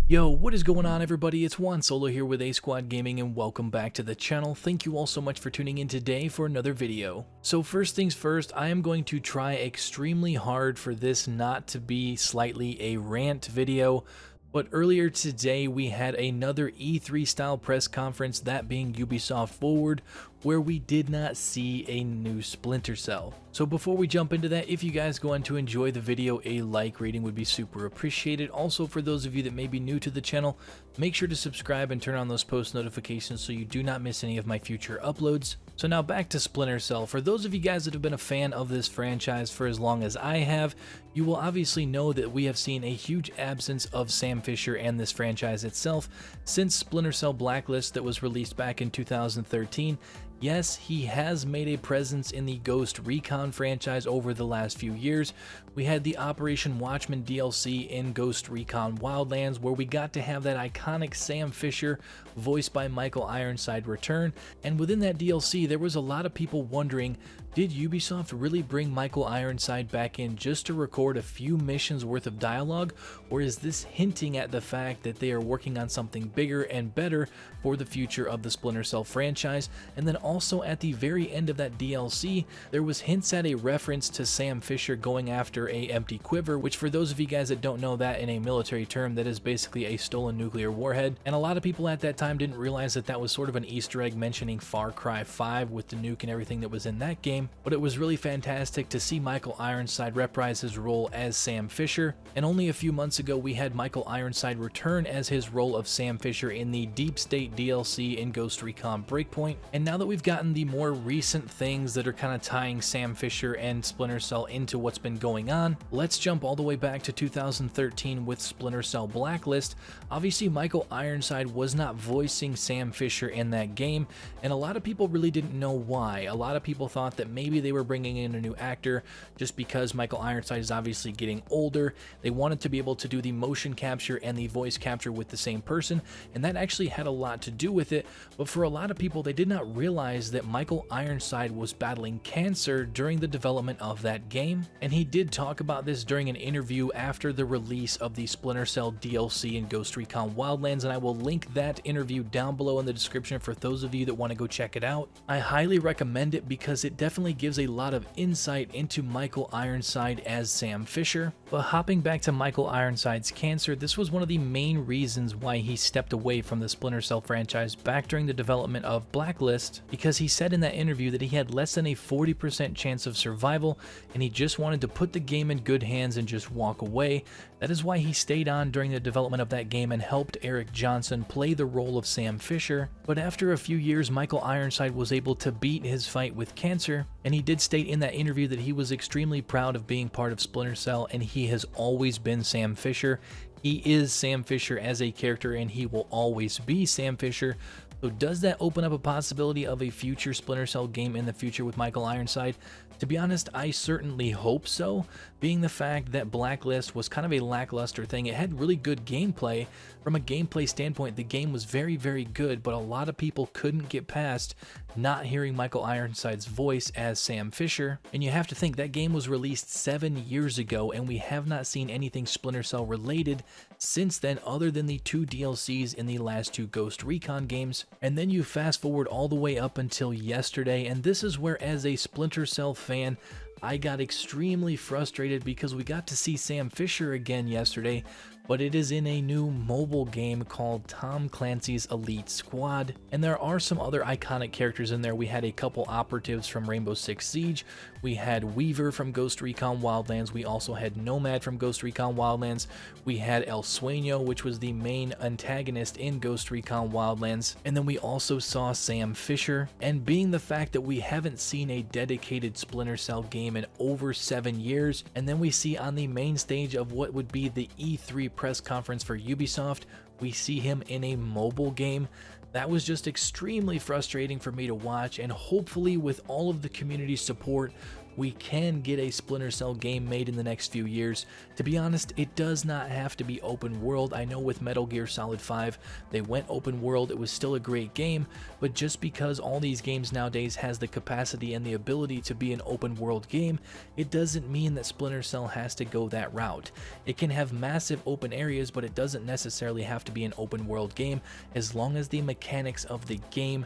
Yo, what is going on everybody? It's Juan Solo here with A Squad Gaming and welcome back to the channel. Thank you all so much for tuning in today for another video. So first things first, I am going to try extremely hard for this not to be slightly a rant video. But earlier today we had another E3 style press conference, that being Ubisoft Forward, where we did not see a new Splinter Cell. So before we jump into that, if you guys go on to enjoy the video, a like rating would be super appreciated. Also, for those of you that may be new to the channel, make sure to subscribe and turn on those post notifications so you do not miss any of my future uploads. So now back to Splinter Cell. For those of you guys that have been a fan of this franchise for as long as I have, you will obviously know that we have seen a huge absence of Sam Fisher and this franchise itself since Splinter Cell Blacklist that was released back in 2013. Yes, he has made a presence in the Ghost Recon franchise over the last few years. We had the Operation Watchman DLC in Ghost Recon Wildlands, where we got to have that iconic Sam Fisher, voiced by Michael Ironside, return. And within that DLC, there was a lot of people wondering, did Ubisoft really bring Michael Ironside back in just to record a few missions worth of dialogue, or is this hinting at the fact that they are working on something bigger and better for the future of the Splinter Cell franchise? And then also at the very end of that DLC, there was hints at a reference to Sam Fisher going after a empty quiver, which for those of you guys that don't know that in a military term, that is basically a stolen nuclear warhead. And a lot of people at that time didn't realize that that was sort of an Easter egg mentioning Far Cry 5 with the nuke and everything that was in that game. But it was really fantastic to see Michael Ironside reprise his role as Sam Fisher. And only a few months ago, we had Michael Ironside return as his role of Sam Fisher in the Deep State DLC in Ghost Recon Breakpoint. And now that we've gotten the more recent things that are kind of tying Sam Fisher and Splinter Cell into what's been going on, let's jump all the way back to 2013 with Splinter Cell Blacklist. Obviously, Michael Ironside was not voicing Sam Fisher in that game, and a lot of people really didn't know why. A lot of people thought that maybe they were bringing in a new actor just because Michael Ironside is obviously getting older. They wanted to be able to do the motion capture and the voice capture with the same person, and that actually had a lot to do with it. But for a lot of people, they did not realize that Michael Ironside was battling cancer during the development of that game, and he did talk about this during an interview after the release of the Splinter Cell DLC in Ghost Recon Wildlands, and I will link that interview down below in the description for those of you that want to go check it out. I highly recommend it because it definitely gives a lot of insight into Michael Ironside as Sam Fisher. But hopping back to Michael Ironside's cancer, this was one of the main reasons why he stepped away from the Splinter Cell franchise back during the development of Blacklist, because he said in that interview that he had less than a 40% chance of survival and he just wanted to put the game in good hands and just walk away. That is why he stayed on during the development of that game and helped Eric Johnson play the role of Sam Fisher. But after a few years, Michael Ironside was able to beat his fight with cancer, and he did state in that interview that he was extremely proud of being part of Splinter Cell, and he has always been Sam Fisher. He is Sam Fisher as a character, and he will always be Sam Fisher. So does that open up a possibility of a future Splinter Cell game in the future with Michael Ironside? To be honest, I certainly hope so, being the fact that Blacklist was kind of a lackluster thing. It had really good gameplay. From a gameplay standpoint, the game was very, very good, but a lot of people couldn't get past not hearing Michael Ironside's voice as Sam Fisher. And you have to think that game was released 7 years ago, and we have not seen anything Splinter Cell related since then other than the 2 DLCs in the last 2 Ghost Recon games. And then you fast forward all the way up until yesterday, and this is where, as a Splinter Cell fan, I got extremely frustrated because we got to see Sam Fisher again yesterday, but it is in a new mobile game called Tom Clancy's Elite Squad. And there are some other iconic characters in there. We had a couple operatives from Rainbow Six Siege. We had Weaver from Ghost Recon Wildlands. We also had Nomad from Ghost Recon Wildlands. We had El Sueño, which was the main antagonist in Ghost Recon Wildlands. And then we also saw Sam Fisher. And being the fact that we haven't seen a dedicated Splinter Cell game in over 7 years, and then we see on the main stage of what would be the E3 press conference for Ubisoft, we see him in a mobile game. That was just extremely frustrating for me to watch, and hopefully with all of the community support, we can get a Splinter Cell game made in the next few years. To be honest, it does not have to be open world. I know with Metal Gear Solid 5, they went open world. It was still a great game, but just because all these games nowadays has the capacity and the ability to be an open world game, it doesn't mean that Splinter Cell has to go that route. It can have massive open areas, but it doesn't necessarily have to be an open world game as long as the mechanics of the game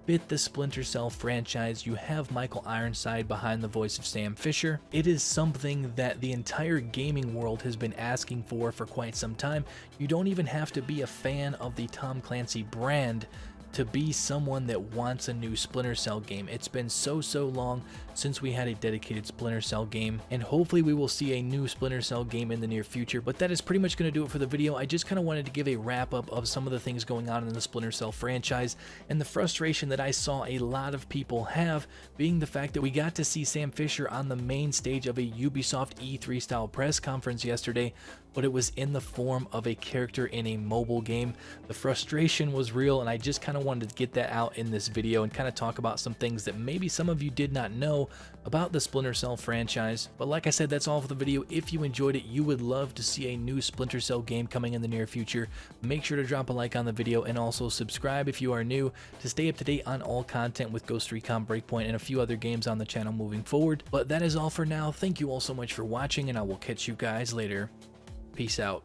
fit the Splinter Cell franchise. You have Michael Ironside behind the voice of Sam Fisher. It is something that the entire gaming world has been asking for quite some time. You don't even have to be a fan of the Tom Clancy brand to be someone that wants a new Splinter Cell game. It's been so long since we had a dedicated Splinter Cell game, and hopefully we will see a new Splinter Cell game in the near future. But that is pretty much going to do it for the video. I just kind of wanted to give a wrap up of some of the things going on in the Splinter Cell franchise and the frustration that I saw a lot of people have, being the fact that we got to see Sam Fisher on the main stage of a Ubisoft E3 style press conference yesterday, but it was in the form of a character in a mobile game. The frustration was real, and I just kind of wanted to get that out in this video and kind of talk about some things that maybe some of you did not know about the Splinter Cell franchise. But like I said, that's all for the video. If you enjoyed it, you would love to see a new Splinter Cell game coming in the near future, make sure to drop a like on the video and also subscribe if you are new to stay up to date on all content with Ghost Recon Breakpoint and a few other games on the channel moving forward. But that is all for now. Thank you all so much for watching, and I will catch you guys later. Peace out.